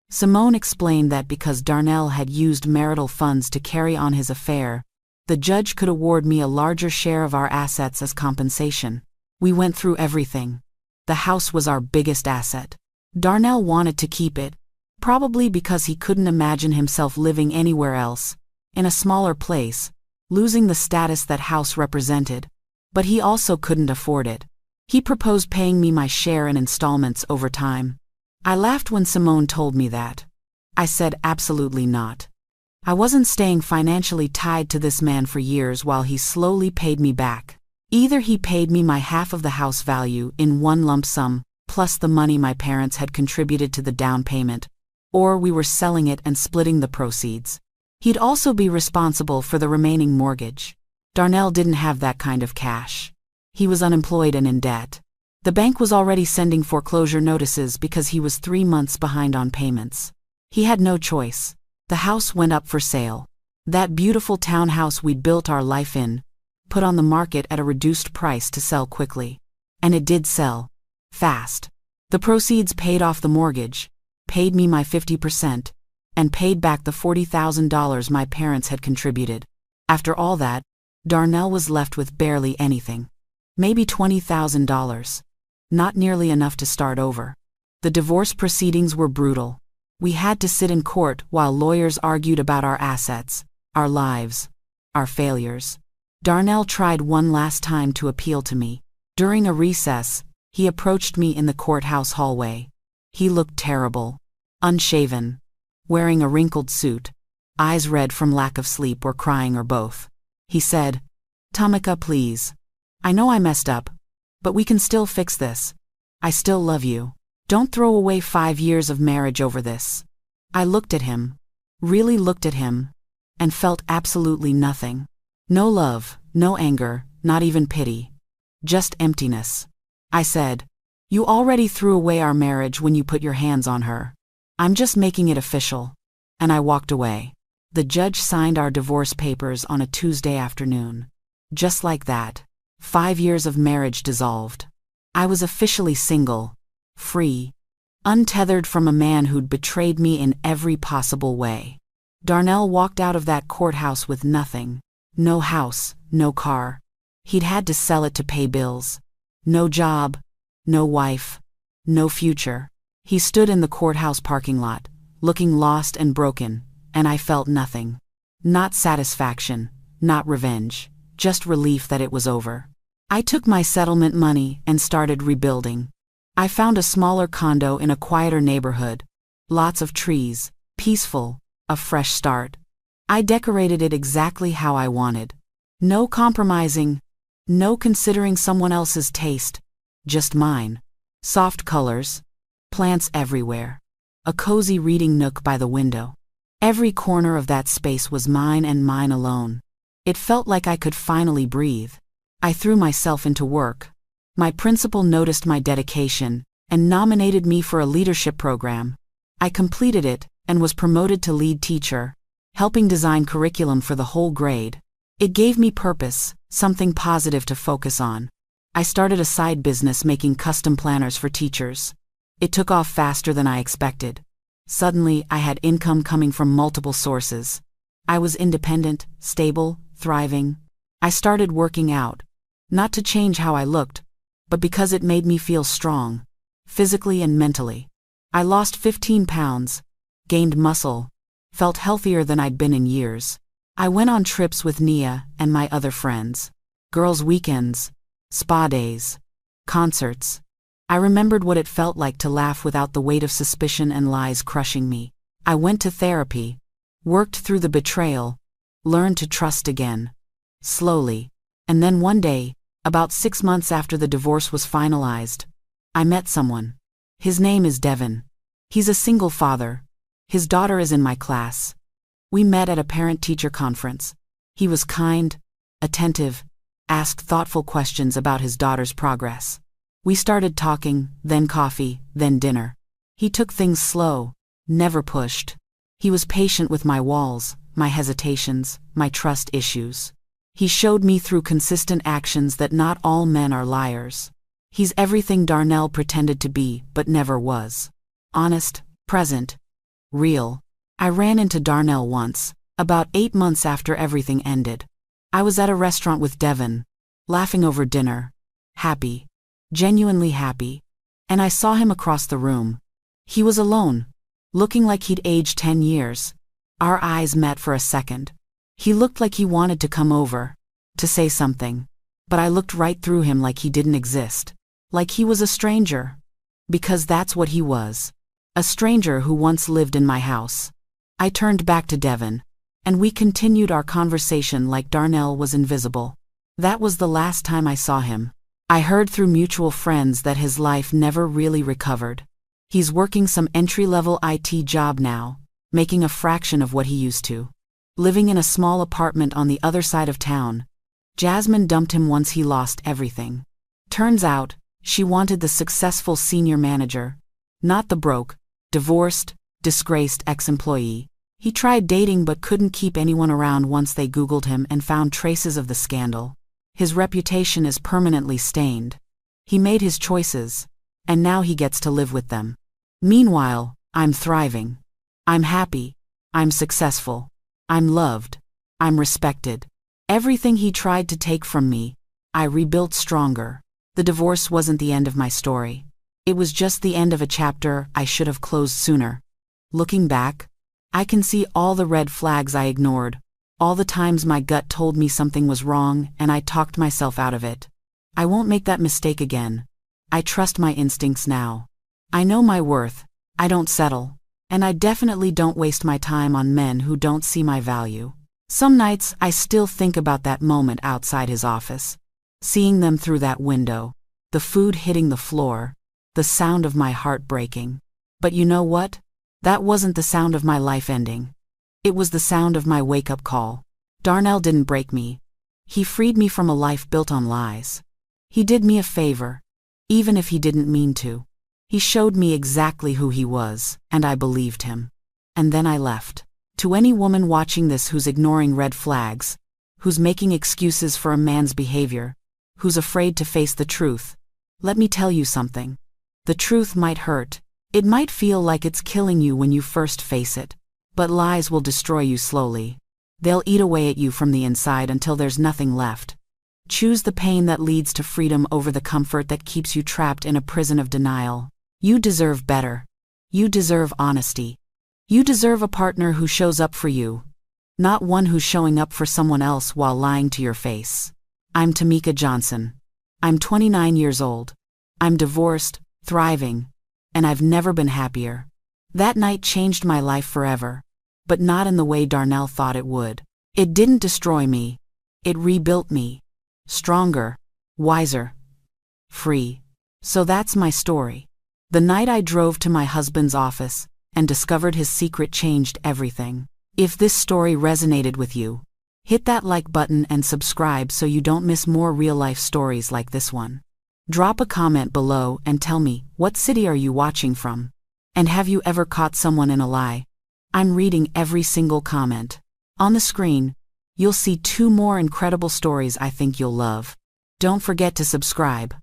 Simone explained that because Darnell had used marital funds to carry on his affair, the judge could award me a larger share of our assets as compensation. We went through everything. The house was our biggest asset. Darnell wanted to keep it, probably because he couldn't imagine himself living anywhere else, in a smaller place, losing the status that house represented. But he also couldn't afford it. He proposed paying me my share in installments over time. I laughed when Simone told me that. I said absolutely not. I wasn't staying financially tied to this man for years while he slowly paid me back. Either he paid me my half of the house value in one lump sum, plus the money my parents had contributed to the down payment, or we were selling it and splitting the proceeds. He'd also be responsible for the remaining mortgage. Darnell didn't have that kind of cash. He was unemployed and in debt. The bank was already sending foreclosure notices because he was 3 months behind on payments. He had no choice. The house went up for sale. That beautiful townhouse we'd built our life in, put on the market at a reduced price to sell quickly. And it did sell. Fast. The proceeds paid off the mortgage, paid me my 50%, and paid back the $40,000 my parents had contributed. After all that, Darnell was left with barely anything. Maybe $20,000. Not nearly enough to start over. The divorce proceedings were brutal. We had to sit in court while lawyers argued about our assets, our lives, our failures. Darnell tried one last time to appeal to me. During a recess, he approached me in the courthouse hallway. He looked terrible. Unshaven. Wearing a wrinkled suit. Eyes red from lack of sleep or crying or both. He said, "Tamika, please. I know I messed up, but we can still fix this. I still love you. Don't throw away 5 years of marriage over this." I looked at him, really looked at him, and felt absolutely nothing. No love, no anger, not even pity. Just emptiness. I said, "You already threw away our marriage when you put your hands on her. I'm just making it official." And I walked away. The judge signed our divorce papers on a Tuesday afternoon. Just like that, 5 years of marriage dissolved. I was officially single, free, untethered from a man who'd betrayed me in every possible way. Darnell walked out of that courthouse with nothing. No house, no car. He'd had to sell it to pay bills. No job, no wife, no future. He stood in the courthouse parking lot, looking lost and broken, and I felt nothing. Not satisfaction, not revenge, just relief that it was over. I took my settlement money and started rebuilding. I found a smaller condo in a quieter neighborhood. Lots of trees, peaceful, a fresh start. I decorated it exactly how I wanted. No compromising, no considering someone else's taste, just mine. Soft colors, plants everywhere. A cozy reading nook by the window. Every corner of that space was mine and mine alone. It felt like I could finally breathe. I threw myself into work. My principal noticed my dedication and nominated me for a leadership program. I completed it and was promoted to lead teacher, helping design curriculum for the whole grade. It gave me purpose, something positive to focus on. I started a side business making custom planners for teachers. It took off faster than I expected. Suddenly, I had income coming from multiple sources. I was independent, stable, thriving. I started working out, Not to change how I looked, but because it made me feel strong, physically and mentally. I lost 15 pounds, gained muscle, felt healthier than I'd been in years. I went on trips with Nia and my other friends. Girls' weekends, spa days, concerts. I remembered what it felt like to laugh without the weight of suspicion and lies crushing me. I went to therapy, worked through the betrayal, learned to trust again. Slowly. And then one day, about 6 months after the divorce was finalized, I met someone. His name is Devin. He's a single father. His daughter is in my class. We met at a parent-teacher conference. He was kind, attentive, asked thoughtful questions about his daughter's progress. We started talking, then coffee, then dinner. He took things slow, never pushed. He was patient with my walls, my hesitations, my trust issues. He showed me through consistent actions that not all men are liars. He's everything Darnell pretended to be, but never was. Honest, present, real. I ran into Darnell once, about 8 months after everything ended. I was at a restaurant with Devin, laughing over dinner, happy, genuinely happy, and I saw him across the room. He was alone, looking like he'd aged 10 years. Our eyes met for a second. He looked like he wanted to come over, to say something, but I looked right through him like he didn't exist, like he was a stranger. Because that's what he was. A stranger who once lived in my house. I turned back to Devin, and we continued our conversation like Darnell was invisible. That was the last time I saw him. I heard through mutual friends that his life never really recovered. He's working some entry-level IT job now, making a fraction of what he used to. Living in a small apartment on the other side of town. Jasmine dumped him once he lost everything. Turns out, she wanted the successful senior manager, not the broke, divorced, disgraced ex-employee. He tried dating but couldn't keep anyone around once they Googled him and found traces of the scandal. His reputation is permanently stained. He made his choices, and now he gets to live with them. Meanwhile, I'm thriving. I'm happy. I'm successful. I'm loved. I'm respected. Everything he tried to take from me, I rebuilt stronger. The divorce wasn't the end of my story. It was just the end of a chapter I should have closed sooner. Looking back, I can see all the red flags I ignored, all the times my gut told me something was wrong and I talked myself out of it. I won't make that mistake again. I trust my instincts now. I know my worth. I don't settle. And I definitely don't waste my time on men who don't see my value. Some nights I still think about that moment outside his office. Seeing them through that window, the food hitting the floor, the sound of my heart breaking. But you know what? That wasn't the sound of my life ending. It was the sound of my wake-up call. Darnell didn't break me. He freed me from a life built on lies. He did me a favor, even if he didn't mean to. He showed me exactly who he was, and I believed him. And then I left. To any woman watching this who's ignoring red flags, who's making excuses for a man's behavior, who's afraid to face the truth, let me tell you something. The truth might hurt. It might feel like it's killing you when you first face it. But lies will destroy you slowly. They'll eat away at you from the inside until there's nothing left. Choose the pain that leads to freedom over the comfort that keeps you trapped in a prison of denial. You deserve better. You deserve honesty. You deserve a partner who shows up for you, not one who's showing up for someone else while lying to your face. I'm Tamika Johnson. I'm 29 years old. I'm divorced, thriving, and I've never been happier. That night changed my life forever, but not in the way Darnell thought it would. It didn't destroy me. It rebuilt me. Stronger, wiser, free. So that's my story. The night I drove to my husband's office and discovered his secret changed everything. If this story resonated with you, hit that like button and subscribe so you don't miss more real-life stories like this one. Drop a comment below and tell me, what city are you watching from? And have you ever caught someone in a lie? I'm reading every single comment. On the screen, you'll see 2 more incredible stories I think you'll love. Don't forget to subscribe.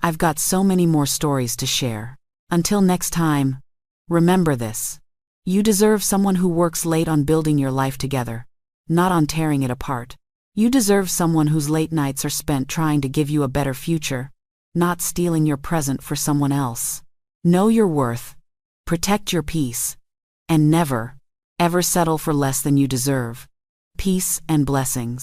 I've got so many more stories to share. Until next time, remember this. You deserve someone who works late on building your life together, not on tearing it apart. You deserve someone whose late nights are spent trying to give you a better future, not stealing your present for someone else. Know your worth, protect your peace, and never, ever settle for less than you deserve. Peace and blessings.